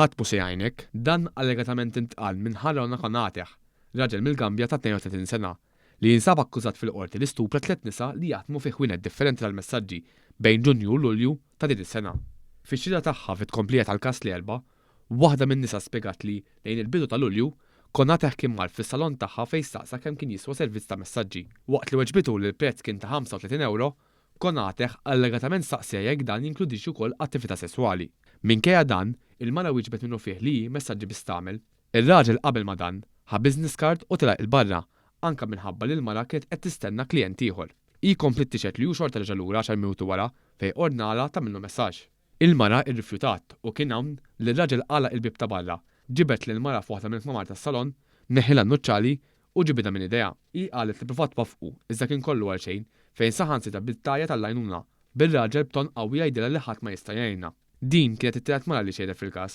Ħadd mhux jgħinek, dan allegatament intqal minn Ħarrona Konateħ, raġel mill-Gambja ta' 32 sena, li jinsab akkużat fil-qorti li stupra 3 nisa li jaħdmu fi ħwienet differenti tal-messaġġi bejn Ġunju u Lulju ta' din is-sena. Fix-xhieda tagħha fit-tkomplija tal-każ l-erba', waħda min-nisa spjegat li lejn il-bidu ta' Lulju Konateħ kien mar fis-salon tagħha fejn staqsa kemm kien jiswa servizz ta' messaġġi. Waqt li weġbitu li l-prezz kien ta' 35 euro, Konateħ allegatament staqsija jekk dan jinkludix ukoll attività sesswali. Minkejja dan, il-mara wieġbet minnu fih li messaġġi biss tagħmel. Ir-raġel qabel ma dan ħa business card u tilaq il-barra, anke minħabba li l-mara kienet qed tistenna klient ieħor. Hi komplit tixet li hu xorta reġa' lura 10 minuti wara fejn ordnala tagħmillu messaġġ. Il-mara irrifjutat u kien hawn li r-raġel għalaq il-bib ta' barra, ġibet lil mara f'waħda mill-kmamar tas-salon, neħilha n-nuċċali u ġibidha minn idea. Hi qalet li provat twafqu iżda kien kollu għal xejn fejn saħansita bit-tajja tal-għajnuna bil-raġel b'ton qawwi jgħidilha li ħadd ma jista' jgħinha. Din kienet it-tielet mara li xejdet fil-każ.